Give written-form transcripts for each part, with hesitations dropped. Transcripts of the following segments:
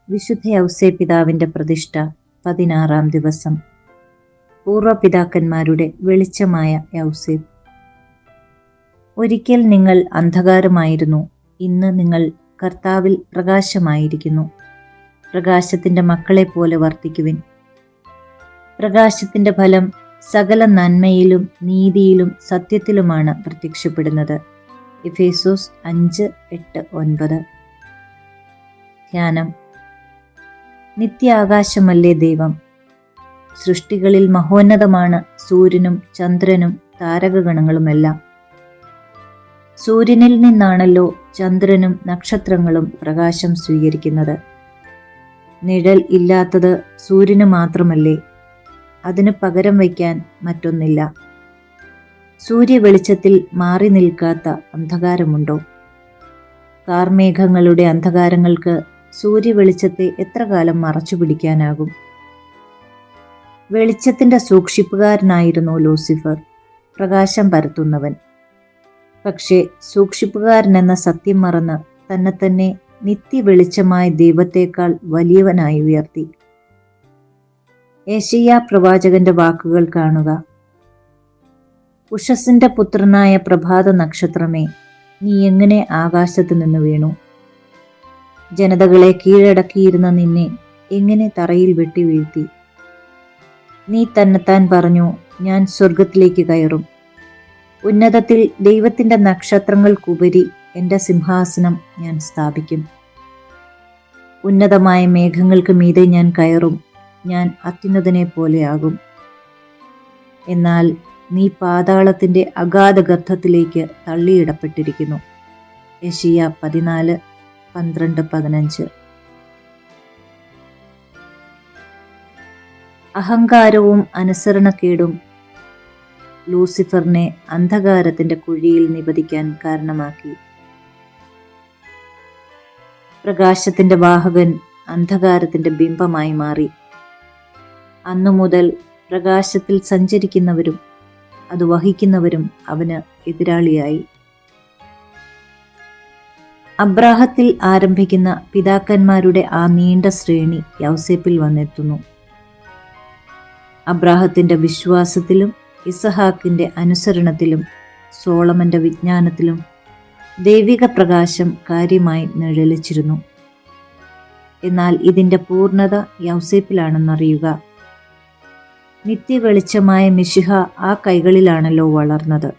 വിശുദ്ധ ഔസേപ്പിതാവിന്റെ പ്രതിഷ്ഠ 16-ാം ദിവസം. പൂർവപിതാക്കന്മാരുടെ വെളിച്ചമായ യൗസേപ്പ്. ഒരിക്കൽ നിങ്ങൾ അന്ധകാരമായിരുന്നു, ഇന്ന് നിങ്ങൾ കർത്താവിൽ പ്രകാശമായിരിക്കുന്നു. പ്രകാശത്തിന്റെ മക്കളെ പോലെ വർത്തിക്കുവിൻ. പ്രകാശത്തിന്റെ ഫലം സകല നന്മയിലും നീതിയിലും സത്യത്തിലുമാണ് പ്രത്യക്ഷപ്പെടുന്നത്. എഫേസോസ് 5:8-9. ധ്യാനം. നിത്യാകാശമല്ലേ ദൈവം. സൃഷ്ടികളിൽ മഹോന്നതമാണ് സൂര്യനും ചന്ദ്രനും താരകഗണങ്ങളുമെല്ലാം. സൂര്യനിൽ നിന്നാണല്ലോ ചന്ദ്രനും നക്ഷത്രങ്ങളും പ്രകാശം സ്വീകരിക്കുന്നത്. നിഴൽ ഇല്ലാത്തത് സൂര്യന് മാത്രമല്ലേ, അതിന് പകരം വയ്ക്കാൻ മറ്റൊന്നില്ല. സൂര്യവെളിച്ചത്തിൽ മാറി നിൽക്കാത്ത അന്ധകാരമുണ്ടോ? കാർമേഘങ്ങളുടെ അന്ധകാരങ്ങൾക്ക് സൂര്യവെളിച്ചത്തെ എത്ര കാലം മറച്ചു പിടിക്കാനാകും? വെളിച്ചത്തിന്റെ സൂക്ഷിപ്പുകാരനായിരുന്നു ലൂസിഫർ, പ്രകാശം പരത്തുന്നവൻ. പക്ഷേ സൂക്ഷിപ്പുകാരനെന്ന സത്യം മറന്ന് തന്നെ നിത്യവെളിച്ചമായ ദൈവത്തേക്കാൾ വലിയവനായി ഉയർത്തി. യെശയ്യാ പ്രവാചകന്റെ വാക്കുകൾ കാണുക. ഉഷസ്സിന്റെ പുത്രനായ പ്രഭാത നക്ഷത്രമേ, നീ എങ്ങനെ ആകാശത്ത് നിന്ന് വീണു? ജനതകളെ കീഴടക്കിയിരുന്ന നിന്നെ എങ്ങനെ തറയിൽ വെട്ടി വീഴ്ത്തി? നീ തന്നെത്താൻ പറഞ്ഞു, ഞാൻ സ്വർഗത്തിലേക്ക് കയറും. ഉന്നതത്തിൽ ദൈവത്തിന്റെ നക്ഷത്രങ്ങൾക്കുപരി എന്റെ സിംഹാസനം ഞാൻ സ്ഥാപിക്കും. ഉന്നതമായ മേഘങ്ങൾക്ക് മീതെ ഞാൻ കയറും, ഞാൻ അത്യുന്നതനെ പോലെയാകും. എന്നാൽ നീ പാതാളത്തിന്റെ അഗാധഗർത്തത്തിലേക്ക് തള്ളിയിടപ്പെട്ടിരിക്കുന്നു. യെശയ്യാ 14:12-15. അഹങ്കാരവും അനുസരണക്കേടും ലൂസിഫറിനെ അന്ധകാരത്തിന്റെ കുഴിയിൽ നിപതിക്കാൻ കാരണമാക്കി. പ്രകാശത്തിന്റെ വാഹകൻ അന്ധകാരത്തിന്റെ ബിംബമായി മാറി. അന്നു മുതൽ പ്രകാശത്തിൽ സഞ്ചരിക്കുന്നവരും അത് വഹിക്കുന്നവരും അവന് എതിരാളിയായി. അബ്രാഹത്തിൽ ആരംഭിക്കുന്ന പിതാക്കന്മാരുടെ ആ നീണ്ട ശ്രേണി യൗസേപ്പിൽ വന്നെത്തുന്നു. അബ്രാഹത്തിന്റെ വിശ്വാസത്തിലും ഇസഹാക്കിന്റെ അനുസരണത്തിലും സോളമന്റെ വിജ്ഞാനത്തിലും ദൈവിക പ്രകാശം കാര്യമായി നിഴലിച്ചിരുന്നു. എന്നാൽ ഇതിന്റെ പൂർണ്ണത യൗസേപ്പിലാണെന്നറിയുക. നിത്യവെളിച്ചമായ മിശിഹ ആ കൈകളിലാണല്ലോ വളർന്നത്.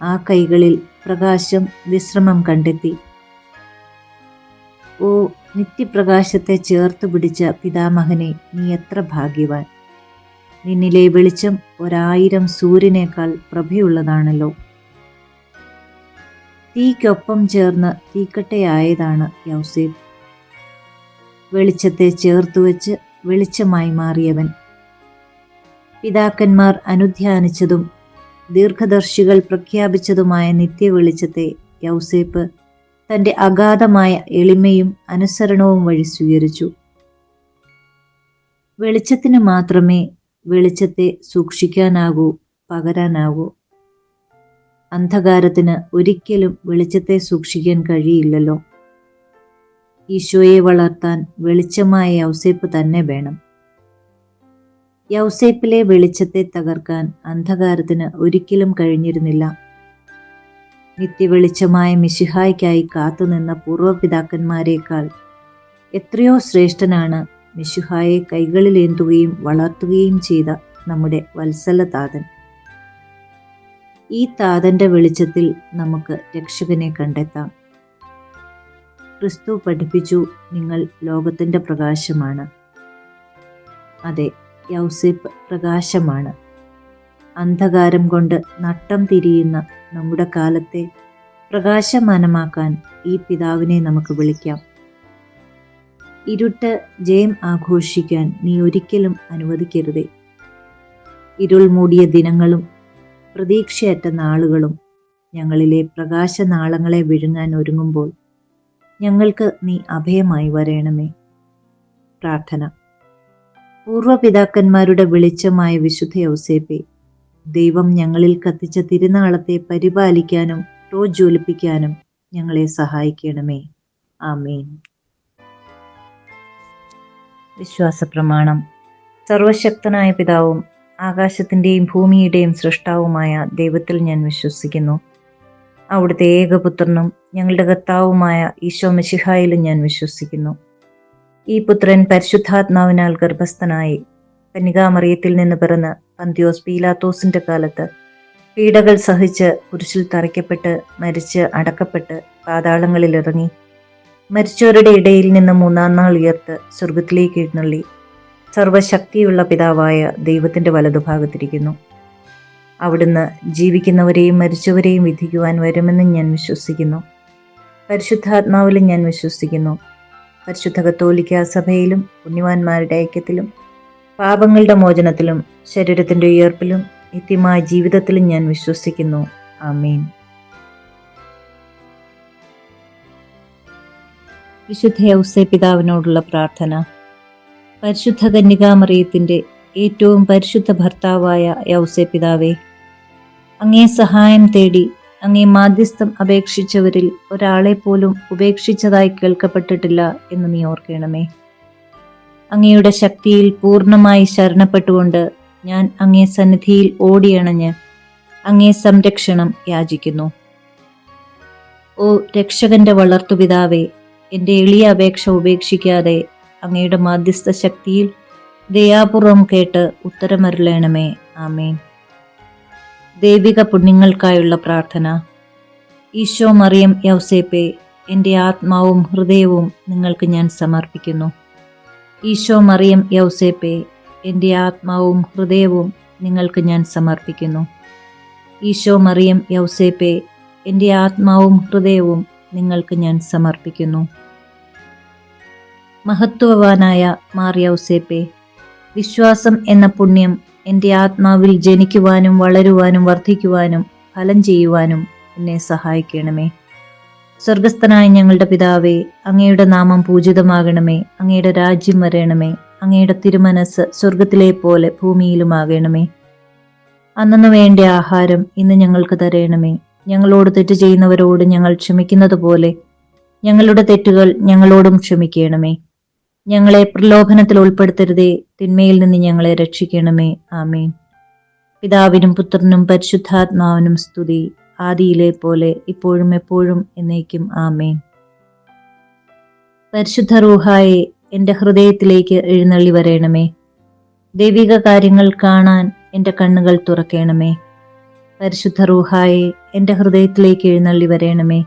ആ കൈകളിൽ പ്രകാശം വിശ്രമം കണ്ടെത്തി. ഓ നിത്യപ്രകാശത്തെ ചേർത്ത് പിടിച്ച പിതാമഹനെ, നീ എത്ര ഭാഗ്യവാൻ! നിന്നിലെ വെളിച്ചം 1000 സൂര്യനേക്കാൾ പ്രഭയുള്ളതാണല്ലോ. തീക്കൊപ്പം ചേർന്ന് തീക്കട്ടയായതാണ് യൗസേപ്പ്. വെളിച്ചത്തെ ചേർത്തുവെച്ച് വെളിച്ചമായി മാറിയവൻ. പിതാക്കന്മാർ അനുധ്യാനിച്ചതും ദീർഘദർശികൾ പ്രഖ്യാപിച്ചതുമായ നിത്യവെളിച്ചത്തെ യൗസേപ്പ് തന്റെ അഗാധമായ എളിമയും അനുസരണവും വഴി സ്വീകരിച്ചു. വെളിച്ചത്തിന് മാത്രമേ വെളിച്ചത്തെ സൂക്ഷിക്കാനാകൂ, പകരാനാകൂ. അന്ധകാരത്തിന് ഒരിക്കലും വെളിച്ചത്തെ സൂക്ഷിക്കാൻ കഴിയില്ലല്ലോ. ഈശോയെ വളർത്താൻ വെളിച്ചമായ യൗസേപ്പ് തന്നെ വേണം. യൗസേപ്പിലെ വെളിച്ചത്തെ തകർക്കാൻ അന്ധകാരത്തിന് ഒരിക്കലും കഴിഞ്ഞിരുന്നില്ല. നിത്യവെളിച്ചമായ മിശിഹായ്ക്കായി കാത്തുനിന്ന പൂർവപിതാക്കന്മാരെക്കാൾ എത്രയോ ശ്രേഷ്ഠനാണ് മിശിഹായെ കൈകളിലേന്തുകയും വളർത്തുകയും ചെയ്ത നമ്മുടെ വത്സല താതൻ. ഈ താതന്റെ വെളിച്ചത്തിൽ നമുക്ക് രക്ഷകനെ കണ്ടെത്താം. ക്രിസ്തു പഠിപ്പിച്ചു, നിങ്ങൾ ലോകത്തിന്റെ പ്രകാശമാണ്. അതെ, യൗസേപ്പ് പ്രകാശമാണ്. അന്ധകാരം കൊണ്ട് നട്ടം തിരിയുന്ന നമ്മുടെ കാലത്തെ പ്രകാശമാനമാക്കാൻ ഈ പിതാവിനെ നമുക്ക് വിളിക്കാം. ഇരുട്ട് ജയം ആഘോഷിക്കാൻ നീ ഒരിക്കലും അനുവദിക്കരുതേ. ഇരുൾ മൂടിയ ദിനങ്ങളും പ്രതീക്ഷയറ്റ നാളുകളും ഞങ്ങളിലെ പ്രകാശനാളങ്ങളെ വിഴുങ്ങാൻ ഒരുങ്ങുമ്പോൾ ഞങ്ങൾക്ക് നീ അഭയമായി വരേണമേ. പ്രാർത്ഥന. പൂർവപിതാക്കന്മാരുടെ വെളിച്ചമായ വിശുദ്ധ യൗസേപ്പേ, ദൈവം ഞങ്ങളിൽ കത്തിച്ച തിരുനാളത്തെ പരിപാലിക്കാനും പ്രോജ്വലിപ്പിക്കാനും ഞങ്ങളെ സഹായിക്കണമേ. ആമേൻ. വിശ്വാസ പ്രമാണം. സർവശക്തനായ പിതാവും ആകാശത്തിൻ്റെയും ഭൂമിയുടെയും സൃഷ്ടാവുമായ ദൈവത്തിൽ ഞാൻ വിശ്വസിക്കുന്നു. അവിടുത്തെ ഏകപുത്രനും ഞങ്ങളുടെ കർത്താവുമായ ഈശോ മിശിഹായിലും ഞാൻ വിശ്വസിക്കുന്നു. ഈ പുത്രൻ പരിശുദ്ധാത്മാവിനാൽ ഗർഭസ്ഥനായി കന്യകാമറിയത്തിൽ നിന്ന് പിറന്ന് പന്തിയോസ് പീലാത്തോസിന്റെ കാലത്ത് പീഡകൾ സഹിച്ച് കുരിശിൽ തറയ്ക്കപ്പെട്ട് മരിച്ച് അടക്കപ്പെട്ട് പാതാളങ്ങളിൽ ഇറങ്ങി മരിച്ചവരുടെ ഇടയിൽ നിന്ന് മൂന്നാം നാൾ ഉയർത്ത് സ്വർഗത്തിലേക്ക് എഴുന്നള്ളി സർവശക്തിയുള്ള പിതാവായ ദൈവത്തിന്റെ വലതുഭാഗത്തിരിക്കുന്നു. അവിടുന്ന് ജീവിക്കുന്നവരെയും മരിച്ചവരെയും വിധിക്കുവാൻ വരുമെന്നും ഞാൻ വിശ്വസിക്കുന്നു. പരിശുദ്ധാത്മാവിലും ഞാൻ വിശ്വസിക്കുന്നു. പരിശുദ്ധ കത്തോലിക്കാ സഭയിലും പുണ്യവാന്മാരുടെ ഐക്യത്തിലും പാപങ്ങളുടെ മോചനത്തിലും ശരീരത്തിന്റെ ഉയർപ്പിലും നിത്യമായ ജീവിതത്തിലും ഞാൻ വിശ്വസിക്കുന്നു. ആമേൻ. വിശുദ്ധ ഔസേപ്പിതാവിനോടുള്ള പ്രാർത്ഥന. പരിശുദ്ധ കന്യകാമറിയത്തിന്റെ ഏറ്റവും പരിശുദ്ധ ഭർത്താവായ ഔസേപ്പിതാവേ, അങ്ങേ സഹായം തേടി അങ്ങേ മാധ്യസ്ഥം അപേക്ഷിച്ചവരിൽ ഒരാളെ പോലും ഉപേക്ഷിച്ചതായി കേൾക്കപ്പെട്ടിട്ടില്ല എന്ന് നീ ഓർക്കണമേ. അങ്ങയുടെ ശക്തിയിൽ പൂർണ്ണമായി ശരണപ്പെട്ടുകൊണ്ട് ഞാൻ അങ്ങേ സന്നിധിയിൽ ഓടിയണഞ്ഞ് അങ്ങേ സംരക്ഷണം യാചിക്കുന്നു. ഓ രക്ഷകന്റെ വളർത്തുപിതാവേ, എൻ്റെ എളിയ അപേക്ഷ ഉപേക്ഷിക്കാതെ അങ്ങയുടെ മാധ്യസ്ഥ ശക്തിയിൽ ദയാപൂർവം കേട്ട് ഉത്തരമരുളേണമേ. ആമേൻ. ദൈവിക പുണ്യങ്ങൾക്കായുള്ള പ്രാർത്ഥന. ഈശോ, മറിയം, യൗസേപ്പേ, എൻ്റെ ആത്മാവും ഹൃദയവും നിങ്ങൾക്ക് ഞാൻ സമർപ്പിക്കുന്നു. ഈശോ, മറിയം, യൗസേപ്പേ, എൻ്റെ ആത്മാവും ഹൃദയവും നിങ്ങൾക്ക് ഞാൻ സമർപ്പിക്കുന്നു. ഈശോ, മറിയം, യൗസേപ്പേ, എൻ്റെ ആത്മാവും ഹൃദയവും നിങ്ങൾക്ക് ഞാൻ സമർപ്പിക്കുന്നു. മഹത്വവാനായ മാർ യൗസേപ്പേ, വിശ്വാസം എന്ന പുണ്യം എൻ്റെ ആത്മാവിൽ ജനിക്കുവാനും വളരുവാനും വർദ്ധിക്കുവാനും ഫലം ചെയ്യുവാനും എന്നെ സഹായിക്കണമേ. സ്വർഗസ്ഥനായ ഞങ്ങളുടെ പിതാവേ, അങ്ങയുടെ നാമം പൂജിതമാകണമേ. അങ്ങയുടെ രാജ്യം വരണമേ. അങ്ങയുടെ തിരുമനസ് സ്വർഗത്തിലെ പോലെ ഭൂമിയിലുമാകണമേ. അന്നു വേണ്ട ആഹാരം ഇന്ന് ഞങ്ങൾക്ക് തരയണമേ. ഞങ്ങളോട് തെറ്റ് ചെയ്യുന്നവരോട് ഞങ്ങൾ ക്ഷമിക്കുന്നത് പോലെ ഞങ്ങളുടെ തെറ്റുകൾ ഞങ്ങളോടും ക്ഷമിക്കണമേ. ഞങ്ങളെ പ്രലോഭനത്തിൽ ഉൾപ്പെടുത്തരുതേ, തിന്മയിൽ നിന്ന് ഞങ്ങളെ രക്ഷിക്കണമേ. ആമേൻ. പിതാവിനും പുത്രനും പരിശുദ്ധാത്മാവിനും സ്തുതി, ആദിയിലെ പോലെ ഇപ്പോഴും എപ്പോഴും എന്നേക്കും. ആമേൻ. പരിശുദ്ധ റൂഹായെ എൻ്റെ ഹൃദയത്തിലേക്ക് എഴുന്നള്ളി വരേണമേ. ദൈവിക കാര്യങ്ങൾ കാണാൻ എൻ്റെ കണ്ണുകൾ തുറക്കണമേ. പരിശുദ്ധ റൂഹായെ എൻ്റെ ഹൃദയത്തിലേക്ക് എഴുന്നള്ളി വരേണമേ.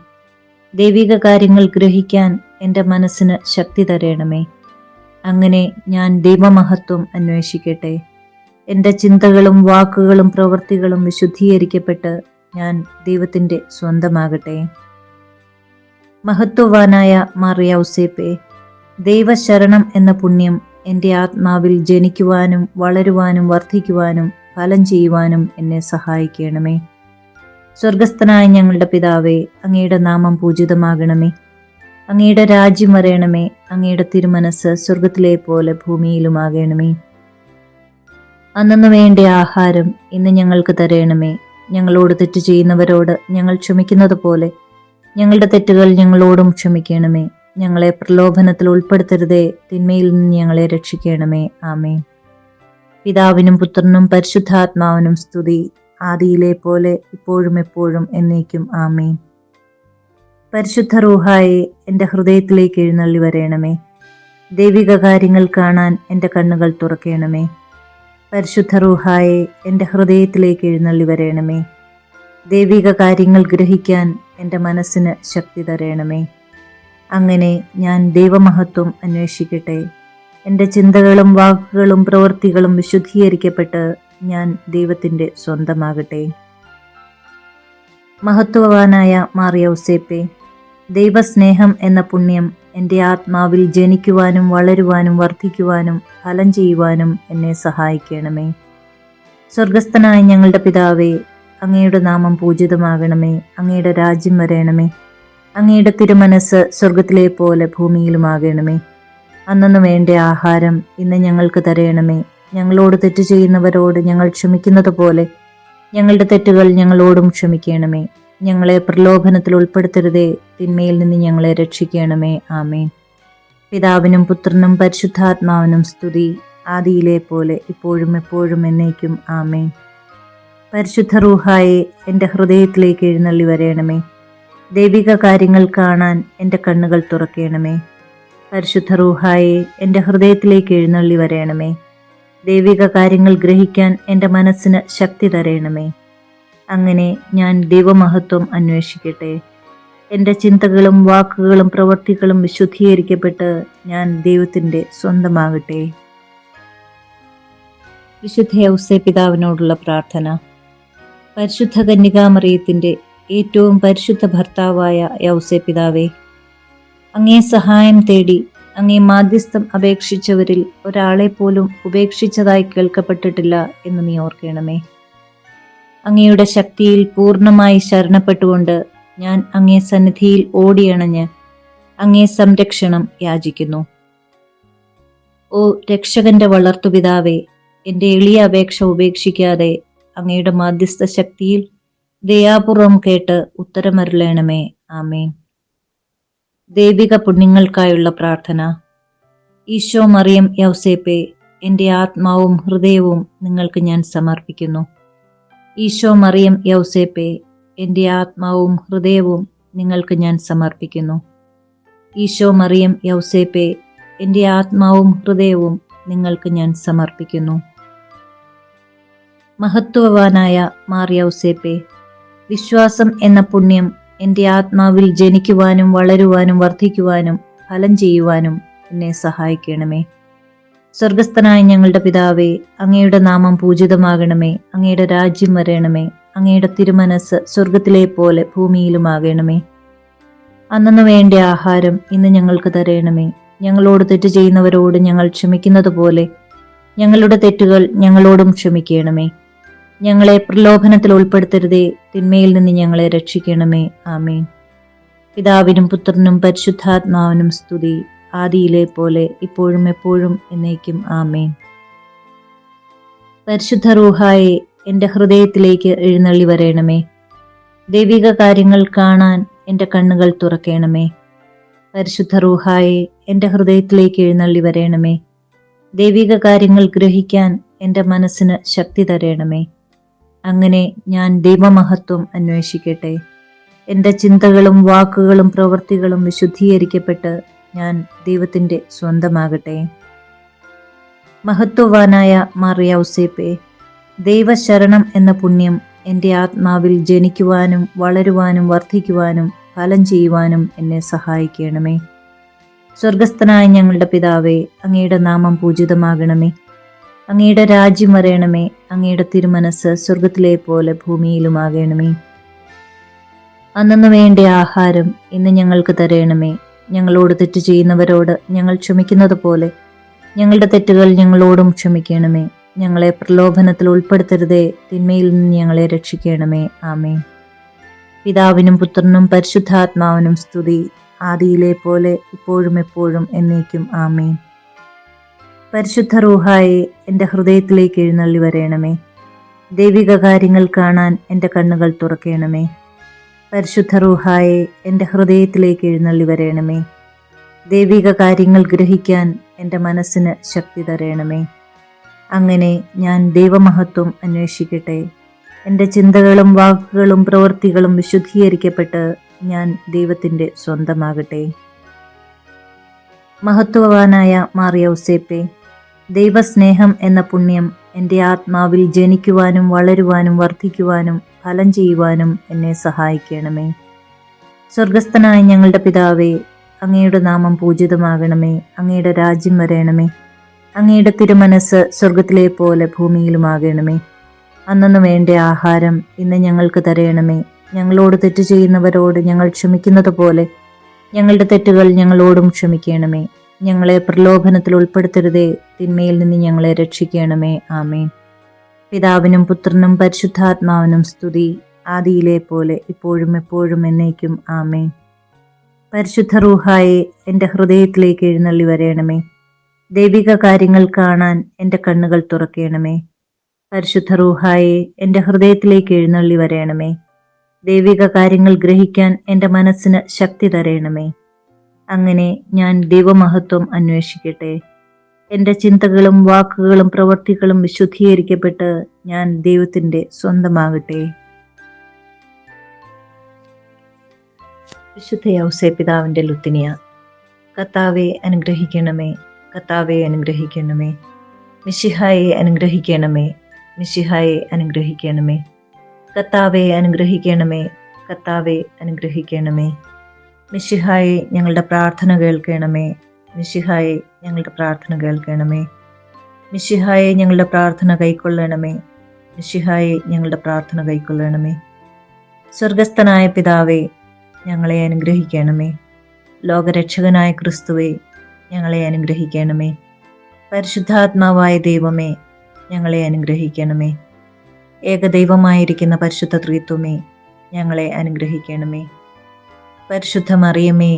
ദൈവിക കാര്യങ്ങൾ ഗ്രഹിക്കാൻ എൻ്റെ മനസ്സിന് ശക്തി തരേണമേ. അങ്ങനെ ഞാൻ ദൈവമഹത്വം അന്വേഷിക്കട്ടെ. എൻ്റെ ചിന്തകളും വാക്കുകളും പ്രവൃത്തികളും വിശുദ്ധീകരിക്കപ്പെട്ട് ഞാൻ ദൈവത്തിൻ്റെ സ്വന്തമാകട്ടെ. മഹത്വവാനായ മാർ യൗസേപ്പേ, ദൈവശരണം എന്ന പുണ്യം എൻ്റെ ആത്മാവിൽ ജനിക്കുവാനും വളരുവാനും വർദ്ധിക്കുവാനും ഫലം ചെയ്യുവാനും എന്നെ സഹായിക്കണമേ. സ്വർഗസ്ഥനായ ഞങ്ങളുടെ പിതാവേ, അങ്ങയുടെ നാമം പൂജിതമാകണമേ. അങ്ങയുടെ രാജ്യം വരയണമേ. അങ്ങയുടെ തിരുമനസ് സ്വർഗത്തിലെ പോലെ ഭൂമിയിലുമാകണമേ. അന്നു വേണ്ട ആഹാരം ഇന്ന് ഞങ്ങൾക്ക് തരയണമേ. ഞങ്ങളോട് തെറ്റ് ചെയ്യുന്നവരോട് ഞങ്ങൾ ക്ഷമിക്കുന്നത് പോലെ ഞങ്ങളുടെ തെറ്റുകൾ ഞങ്ങളോടും ക്ഷമിക്കണമേ. ഞങ്ങളെ പ്രലോഭനത്തിൽ ഉൾപ്പെടുത്തരുതേ, തിന്മയിൽ നിന്ന് ഞങ്ങളെ രക്ഷിക്കണമേ. ആമേൻ. പിതാവിനും പുത്രനും പരിശുദ്ധാത്മാവിനും സ്തുതി, ആദിയിലെ പോലെ ഇപ്പോഴും എപ്പോഴും എന്നേക്കും. ആമേൻ. പരിശുദ്ധ റൂഹായെ എൻ്റെ ഹൃദയത്തിലേക്ക് എഴുന്നള്ളി വരയണമേ. ദൈവിക കാര്യങ്ങൾ കാണാൻ എൻ്റെ കണ്ണുകൾ തുറക്കണമേ. പരിശുദ്ധ റൂഹായെ എൻ്റെ ഹൃദയത്തിലേക്ക് എഴുന്നള്ളി വരയണമേ. ദൈവിക കാര്യങ്ങൾ ഗ്രഹിക്കാൻ എൻ്റെ മനസ്സിന് ശക്തി തരയണമേ. അങ്ങനെ ഞാൻ ദൈവമഹത്വം അന്വേഷിക്കട്ടെ. എൻ്റെ ചിന്തകളും വാക്കുകളും പ്രവൃത്തികളും വിശുദ്ധീകരിക്കപ്പെട്ട് ഞാൻ ദൈവത്തിൻ്റെ സ്വന്തമാകട്ടെ. മഹത്വവാനായ മാർ യൗസേപ്പേ, ദൈവസ്നേഹം എന്ന പുണ്യം എൻ്റെ ആത്മാവിൽ ജനിക്കുവാനും വളരുവാനും വർദ്ധിക്കുവാനും ഫലം ചെയ്യുവാനും എന്നെ സഹായിക്കണമേ. സ്വർഗസ്ഥനായ ഞങ്ങളുടെ പിതാവേ, അങ്ങയുടെ നാമം പൂജിതമാകണമേ. അങ്ങയുടെ രാജ്യം വരയണമേ. അങ്ങയുടെ തിരുമനസ് സ്വർഗത്തിലെ പോലെ ഭൂമിയിലുമാകണമേ. അന്നു വേണ്ട ആഹാരം ഇന്ന് ഞങ്ങൾക്ക് തരയണമേ. ഞങ്ങളോട് തെറ്റ് ചെയ്യുന്നവരോട് ഞങ്ങൾ ക്ഷമിക്കുന്നത് പോലെ ഞങ്ങളുടെ തെറ്റുകൾ ഞങ്ങളോടും ക്ഷമിക്കണമേ. ഞങ്ങളെ പ്രലോഭനത്തിൽ ഉൾപ്പെടുത്തരുതേ, തിന്മയിൽ നിന്ന് ഞങ്ങളെ രക്ഷിക്കണമേ. ആമേൻ. പിതാവിനും പുത്രനും പരിശുദ്ധാത്മാവിനും സ്തുതി, ആദിയിലെ പോലെ ഇപ്പോഴും എപ്പോഴും എന്നേക്കും ആമേൻ. പരിശുദ്ധ റൂഹായെ എൻ്റെ ഹൃദയത്തിലേക്ക് എഴുന്നള്ളി വരേണമേ. ദൈവിക കാര്യങ്ങൾ കാണാൻ എൻ്റെ കണ്ണുകൾ തുറക്കേണമേ. പരിശുദ്ധ റൂഹായെ എൻ്റെ ഹൃദയത്തിലേക്ക് എഴുന്നള്ളി വരേണമേ. ദൈവിക കാര്യങ്ങൾ ഗ്രഹിക്കാൻ എൻ്റെ മനസ്സിന് ശക്തി തരേണമേ. അങ്ങനെ ഞാൻ ദൈവമഹത്വം അന്വേഷിക്കട്ടെ. എൻ്റെ ചിന്തകളും വാക്കുകളും പ്രവൃത്തികളും വിശുദ്ധീകരിക്കപ്പെട്ട് ഞാൻ ദൈവത്തിൻ്റെ സ്വന്തമാകട്ടെ. വിശുദ്ധ ഔസേപ്പിതാവിനോടുള്ള പ്രാർത്ഥന. പരിശുദ്ധ കന്യകാമറിയത്തിൻ്റെ ഏറ്റവും പരിശുദ്ധ ഭർത്താവായ യൗസേപ്പിതാവേ, അങ്ങേ സഹായം തേടി അങ്ങേ മാധ്യസ്ഥം അപേക്ഷിച്ചവരിൽ ഒരാളെ പോലും ഉപേക്ഷിച്ചതായി കേൾക്കപ്പെട്ടിട്ടില്ല എന്ന് നീ ഓർക്കണമേ. അങ്ങയുടെ ശക്തിയിൽ പൂർണ്ണമായി ശരണപ്പെട്ടുകൊണ്ട് ഞാൻ അങ്ങേ സന്നിധിയിൽ ഓടിയണഞ്ഞ് അങ്ങേ സംരക്ഷണം യാചിക്കുന്നു. ഓ രക്ഷകന്റെ വളർത്തുപിതാവേ, എൻ്റെ എളിയ അപേക്ഷ ഉപേക്ഷിക്കാതെ അങ്ങയുടെ മാധ്യസ്ഥ ശക്തിയിൽ ദയാപൂർവം കേട്ട് ഉത്തരമരുളേണമേ. ആമേൻ. ദൈവിക പുണ്യങ്ങൾക്കായുള്ള പ്രാർത്ഥന. ഈശോ, മറിയം, യൗസേപ്പേ, എൻ്റെ ആത്മാവും ഹൃദയവും നിങ്ങൾക്ക് ഞാൻ സമർപ്പിക്കുന്നു. ഈശോ, മറിയം, യൗസേപ്പേ, എൻ്റെ ആത്മാവും ഹൃദയവും നിങ്ങൾക്ക് ഞാൻ സമർപ്പിക്കുന്നു. ഈശോ, മറിയം, യൗസേപ്പേ, എൻ്റെ ആത്മാവും ഹൃദയവും നിങ്ങൾക്ക് ഞാൻ സമർപ്പിക്കുന്നു. മഹത്വവാനായ മാർ യൗസേപ്പേ, വിശ്വാസം എന്ന പുണ്യം എൻ്റെ ആത്മാവിൽ ജനിക്കുവാനും വളരുവാനും വർദ്ധിക്കുവാനും ഫലം ചെയ്യുവാനും എന്നെ സഹായിക്കണമേ. സ്വർഗസ്ഥനായ ഞങ്ങളുടെ പിതാവേ, അങ്ങയുടെ നാമം പൂജിതമാകണമേ. അങ്ങയുടെ രാജ്യം വരേണമേ. അങ്ങയുടെ തിരുമനസ് സ്വർഗത്തിലെ പോലെ ഭൂമിയിലുമാകണമേ. അന്നു വേണ്ട ആഹാരം ഇന്ന് ഞങ്ങൾക്ക് തരേണമേ. ഞങ്ങളോട് തെറ്റ് ചെയ്യുന്നവരോട് ഞങ്ങൾ ക്ഷമിക്കുന്നത് പോലെ ഞങ്ങളുടെ തെറ്റുകൾ ഞങ്ങളോടും ക്ഷമിക്കണമേ. ഞങ്ങളെ പ്രലോഭനത്തിൽ ഉൾപ്പെടുത്തരുതേ, തിന്മയിൽ നിന്ന് ഞങ്ങളെ രക്ഷിക്കണമേ. ആമേൻ. പിതാവിനും പുത്രനും പരിശുദ്ധാത്മാവിനും സ്തുതി, ആദിയിലെ പോലെ ഇപ്പോഴും എപ്പോഴും എന്നേക്കും ആമേൻ. പരിശുദ്ധ റൂഹായെ എൻ്റെ ഹൃദയത്തിലേക്ക് എഴുന്നള്ളി വരേണമേ. ദൈവിക കാര്യങ്ങൾ കാണാൻ എൻ്റെ കണ്ണുകൾ തുറക്കേണമേ. പരിശുദ്ധ റൂഹായെ എൻ്റെ ഹൃദയത്തിലേക്ക് എഴുന്നള്ളി വരേണമേ. ദൈവിക കാര്യങ്ങൾ ഗ്രഹിക്കാൻ എൻ്റെ മനസ്സിന് ശക്തി തരേണമേ. അങ്ങനെ ഞാൻ ദൈവമഹത്വം അന്വേഷിക്കട്ടെ. എൻ്റെ ചിന്തകളും വാക്കുകളും പ്രവൃത്തികളും വിശുദ്ധീകരിക്കപ്പെട്ട് ഞാൻ ദൈവത്തിൻ്റെ സ്വന്തമാകട്ടെ. മഹത്വവാനായ മാർ യൗസേപ്പേ, ദൈവശരണം എന്ന പുണ്യം എൻ്റെ ആത്മാവിൽ ജനിക്കുവാനും വളരുവാനും വർദ്ധിക്കുവാനും ഫലം ചെയ്യുവാനും എന്നെ സഹായിക്കണമേ. സ്വർഗസ്ഥനായ ഞങ്ങളുടെ പിതാവേ, അങ്ങയുടെ നാമം പൂജിതമാകണമേ. അങ്ങയുടെ രാജ്യം വരേണമേ. അങ്ങയുടെ തിരുമനസ് സ്വർഗത്തിലെ പോലെ ഭൂമിയിലുമാകണമേ. അന്നു വേണ്ട ആഹാരം ഇന്ന് ഞങ്ങൾക്ക് തരേണമേ. ഞങ്ങളോട് തെറ്റ് ചെയ്യുന്നവരോട് ഞങ്ങൾ ക്ഷമിക്കുന്നത് പോലെ ഞങ്ങളുടെ തെറ്റുകൾ ഞങ്ങളോടും ക്ഷമിക്കണമേ. ഞങ്ങളെ പ്രലോഭനത്തിൽ ഉൾപ്പെടുത്തരുതേ, തിന്മയിൽ നിന്ന് ഞങ്ങളെ രക്ഷിക്കണമേ. ആമേൻ. പിതാവിനും പുത്രനും പരിശുദ്ധാത്മാവിനും സ്തുതി, ആദിയിലെ പോലെ ഇപ്പോഴും എപ്പോഴും എന്നേക്കും ആമേൻ. പരിശുദ്ധ റൂഹായെ എൻ്റെ ഹൃദയത്തിലേക്ക് എഴുന്നള്ളി വരേണമേ. ദൈവിക കാര്യങ്ങൾ കാണാൻ എൻ്റെ കണ്ണുകൾ തുറക്കേണമേ. പരിശുദ്ധ റൂഹായെ എൻ്റെ ഹൃദയത്തിലേക്ക് എഴുന്നള്ളി വരേണമേ. ദൈവിക കാര്യങ്ങൾ ഗ്രഹിക്കാൻ എൻ്റെ മനസ്സിന് ശക്തി തരേണമേ. അങ്ങനെ ഞാൻ ദൈവമഹത്വം അന്വേഷിക്കട്ടെ. എൻ്റെ ചിന്തകളും വാക്കുകളും പ്രവൃത്തികളും വിശുദ്ധീകരിക്കപ്പെട്ട് ഞാൻ ദൈവത്തിൻ്റെ സ്വന്തമാകട്ടെ. മഹത്വവാനായ മാർ യൗസേപ്പേ, ദൈവസ്നേഹം എന്ന പുണ്യം എൻ്റെ ആത്മാവിൽ ജനിക്കുവാനും വളരുവാനും വർദ്ധിക്കുവാനും ഫലം ചെയ്യുവാനും എന്നെ സഹായിക്കണമേ. സ്വർഗസ്ഥനായ ഞങ്ങളുടെ പിതാവേ, അങ്ങയുടെ നാമം പൂജിതമാകണമേ. അങ്ങയുടെ രാജ്യം വരേണമേ. അങ്ങയുടെ തിരുമനസ് സ്വർഗത്തിലെ പോലെ ഭൂമിയിലുമാകണമേ. അന്നു വേണ്ട ആഹാരം ഇന്ന് ഞങ്ങൾക്ക് തരേണമേ. ഞങ്ങളോട് തെറ്റ് ചെയ്യുന്നവരോട് ഞങ്ങൾ ക്ഷമിക്കുന്നത് പോലെ ഞങ്ങളുടെ തെറ്റുകൾ ഞങ്ങളോടും ക്ഷമിക്കണമേ. ഞങ്ങളെ പ്രലോഭനത്തിൽ ഉൾപ്പെടുത്തരുതേ, തിന്മയിൽ നിന്ന് ഞങ്ങളെ രക്ഷിക്കണമേ. ആമേൻ. പിതാവിനും പുത്രനും പരിശുദ്ധാത്മാവിനും സ്തുതി, ആദിയിലെ പോലെ ഇപ്പോഴും എപ്പോഴും എന്നേക്കും ആമേൻ. പരിശുദ്ധ റൂഹായെ എൻ്റെ ഹൃദയത്തിലേക്ക് എഴുന്നള്ളി വരേണമേ. ദൈവിക കാര്യങ്ങൾ കാണാൻ എൻ്റെ കണ്ണുകൾ തുറക്കേണമേ. പരിശുദ്ധ റൂഹായെ എൻ്റെ ഹൃദയത്തിലേക്ക് എഴുന്നള്ളി വരേണമേ. ദൈവിക കാര്യങ്ങൾ ഗ്രഹിക്കാൻ എൻ്റെ മനസ്സിന് ശക്തി തരേണമേ. അങ്ങനെ ഞാൻ ദൈവമഹത്വം അന്വേഷിക്കട്ടെ. എൻ്റെ ചിന്തകളും വാക്കുകളും പ്രവൃത്തികളും വിശുദ്ധീകരിക്കപ്പെട്ട് ഞാൻ ദൈവത്തിൻ്റെ സ്വന്തമാകട്ടെ. വിശുദ്ധ യൗസേപ്പിതാവിൻ്റെ ലുത്തിനിയ. കർത്താവെ അനുഗ്രഹിക്കണമേ, കർത്താവെ അനുഗ്രഹിക്കണമേ. മിശിഹായെ അനുഗ്രഹിക്കണമേ, മിശിഹായെ അനുഗ്രഹിക്കണമേ. കർത്താവെ അനുഗ്രഹിക്കണമേ, കർത്താവെ അനുഗ്രഹിക്കണമേ. മിശിഹായെ ഞങ്ങളുടെ പ്രാർത്ഥന കേൾക്കണമേ, മിശിഹായെ ഞങ്ങളുടെ പ്രാർത്ഥന കേൾക്കണമേ. മിശിഹായെ ഞങ്ങളുടെ പ്രാർത്ഥന കൈക്കൊള്ളണമേ, മിശിഹായെ ഞങ്ങളുടെ പ്രാർത്ഥന കൈക്കൊള്ളണമേ. സ്വർഗസ്ഥനായ പിതാവേ, ഞങ്ങളെ അനുഗ്രഹിക്കണമേ. ലോകരക്ഷകനായ ക്രിസ്തുവേ, ഞങ്ങളെ അനുഗ്രഹിക്കണമേ. പരിശുദ്ധാത്മാവായ ദൈവമേ, ഞങ്ങളെ അനുഗ്രഹിക്കണമേ. ഏകദൈവമായിരിക്കുന്ന പരിശുദ്ധ ത്രിത്വമേ, ഞങ്ങളെ അനുഗ്രഹിക്കണമേ. പരിശുദ്ധ മറിയമേ,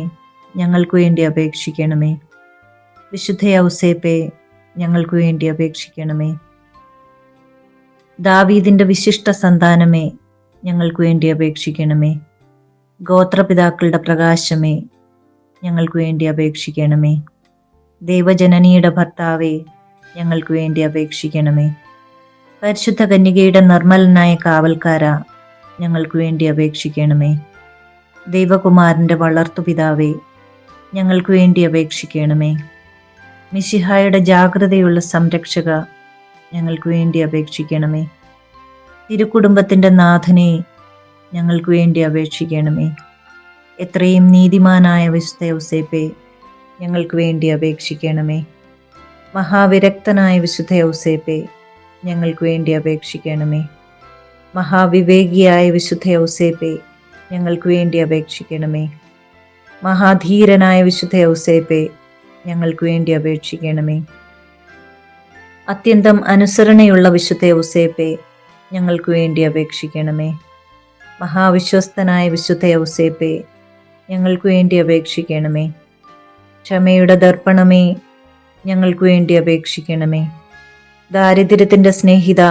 ഞങ്ങൾക്ക് വേണ്ടി അപേക്ഷിക്കണമേ. വിശുദ്ധ യൗസേപ്പേ, ഞങ്ങൾക്ക് വേണ്ടി അപേക്ഷിക്കണമേ. ദാവീദിന്റെ വിശിഷ്ട സന്താനമേ, ഞങ്ങൾക്ക് വേണ്ടി അപേക്ഷിക്കണമേ. ഗോത്രപിതാക്കളുടെ പ്രകാശമേ, ഞങ്ങൾക്ക് വേണ്ടി അപേക്ഷിക്കണമേ. ദൈവജനനിയുടെ ഭർത്താവേ, ഞങ്ങൾക്ക് വേണ്ടി അപേക്ഷിക്കണമേ. പരിശുദ്ധ കന്യകയുടെ നിർമ്മലനായ കാവൽക്കാര, ഞങ്ങൾക്ക് വേണ്ടി അപേക്ഷിക്കണമേ. ദൈവകുമാരൻ്റെ വളർത്തുപിതാവേ, ഞങ്ങൾക്ക് വേണ്ടി അപേക്ഷിക്കണമേ. മിശിഹായുടെ ജാഗ്രതയുള്ള സംരക്ഷക, ഞങ്ങൾക്ക് വേണ്ടി അപേക്ഷിക്കണമേ. തിരുക്കുടുംബത്തിൻ്റെ നാഥനെ, ഞങ്ങൾക്ക് വേണ്ടി അപേക്ഷിക്കണമേ. എത്രയും നീതിമാനായ വിശുദ്ധ യൗസേപ്പേ, ഞങ്ങൾക്ക് വേണ്ടി അപേക്ഷിക്കണമേ. മഹാവിരക്തനായ വിശുദ്ധ യൗസേപ്പേ, ഞങ്ങൾക്ക് വേണ്ടി അപേക്ഷിക്കണമേ. മഹാവിവേകിയായ വിശുദ്ധ യൗസേപ്പേ, ഞങ്ങൾക്ക് വേണ്ടി അപേക്ഷിക്കണമേ. മഹാധീരനായ വിശുദ്ധ യൗസേപ്പേ, ഞങ്ങൾക്ക് വേണ്ടി അപേക്ഷിക്കണമേ. അത്യന്തം അനുസരണയുള്ള വിശുദ്ധ യൗസേപ്പേ, ഞങ്ങൾക്ക് വേണ്ടി അപേക്ഷിക്കണമേ. മഹാവിശ്വസ്തനായ വിശുദ്ധ യൗസേപ്പേ, ഞങ്ങൾക്ക് വേണ്ടി അപേക്ഷിക്കണമേ. ക്ഷമയുടെ ദർപ്പണമേ, ഞങ്ങൾക്ക് വേണ്ടി അപേക്ഷിക്കണമേ. ദാരിദ്ര്യത്തിൻ്റെ സ്നേഹിത,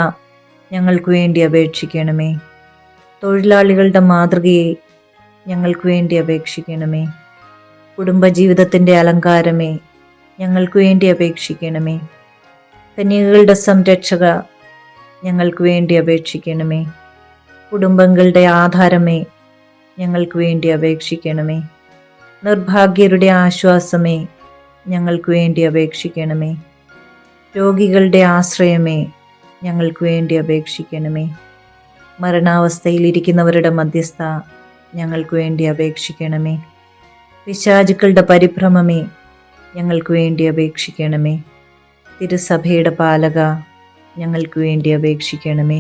ഞങ്ങൾക്ക് വേണ്ടി അപേക്ഷിക്കണമേ. തൊഴിലാളികളുടെ മാതൃകയെ, ഞങ്ങൾക്ക് വേണ്ടി അപേക്ഷിക്കണമേ. കുടുംബജീവിതത്തിൻ്റെ അലങ്കാരമേ, ഞങ്ങൾക്ക് വേണ്ടി അപേക്ഷിക്കണമേ. കന്യകകളുടെ സംരക്ഷക, ഞങ്ങൾക്ക് വേണ്ടി അപേക്ഷിക്കണമേ. കുടുംബങ്ങളുടെ ആധാരമേ, ഞങ്ങൾക്ക് വേണ്ടി അപേക്ഷിക്കണമേ. നിർഭാഗ്യരുടെ ആശ്വാസമേ, ഞങ്ങൾക്ക് വേണ്ടി അപേക്ഷിക്കണമേ. രോഗികളുടെ ആശ്രയമേ, ഞങ്ങൾക്ക് വേണ്ടി അപേക്ഷിക്കണമേ. മരണാവസ്ഥയിലിരിക്കുന്നവരുടെ മധ്യസ്ഥ, ഞങ്ങൾക്ക് വേണ്ടി അപേക്ഷിക്കണമേ. പിശാചുക്കളുടെ പരിഭ്രമമേ, ഞങ്ങൾക്ക് വേണ്ടി അപേക്ഷിക്കണമേ. തിരുസഭയുടെ പാലക, ഞങ്ങൾക്ക് വേണ്ടി അപേക്ഷിക്കണമേ.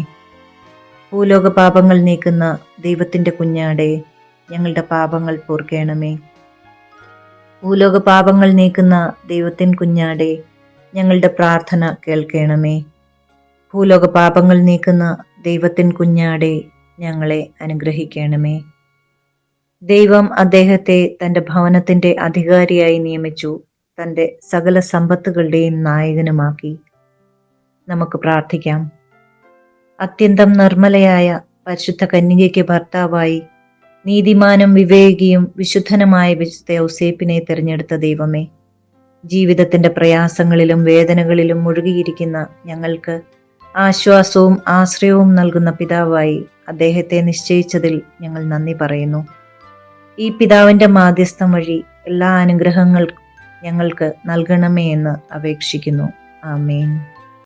ഭൂലോക പാപങ്ങൾ നീക്കുന്ന ദൈവത്തിൻ്റെ കുഞ്ഞാടെ, ഞങ്ങളുടെ പാപങ്ങൾ പൊറുക്കണമേ. ഭൂലോക പാപങ്ങൾ നീക്കുന്ന ദൈവത്തിൻ കുഞ്ഞാടെ, ഞങ്ങളുടെ പ്രാർത്ഥന കേൾക്കണമേ. ഭൂലോക പാപങ്ങൾ നീക്കുന്ന ദൈവത്തിൻ കുഞ്ഞാടെ, ഞങ്ങളെ അനുഗ്രഹിക്കണമേ. ദൈവം അദ്ദേഹത്തെ തൻ്റെ ഭവനത്തിൻ്റെ അധികാരിയായി നിയമിച്ചു, തൻ്റെ സകല സമ്പത്തുകളുടെയും നായകനുമാക്കി. നമുക്ക് പ്രാർത്ഥിക്കാം. അത്യന്തം നിർമ്മലയായ പരിശുദ്ധ കന്യകയ്ക്ക് ഭർത്താവായി നീതിമാനും വിവേകിയും വിശുദ്ധനുമായ വിശുദ്ധ യൗസേപ്പിനെ തിരഞ്ഞെടുത്ത ദൈവമേ, ജീവിതത്തിന്റെ പ്രയാസങ്ങളിലും വേദനകളിലും മുഴുകിയിരിക്കുന്ന ഞങ്ങൾക്ക് ആശ്വാസവും ആശ്രയവും നൽകുന്ന പിതാവായി അദ്ദേഹത്തെ നിശ്ചയിച്ചതിൽ ഞങ്ങൾ നന്ദി പറയുന്നു. ഈ പിതാവിന്റെ മാധ്യസ്ഥം വഴി എല്ലാ അനുഗ്രഹങ്ങളും ഞങ്ങൾക്ക് നൽകണമേ എന്ന് അപേക്ഷിക്കുന്നു. ആമേൻ.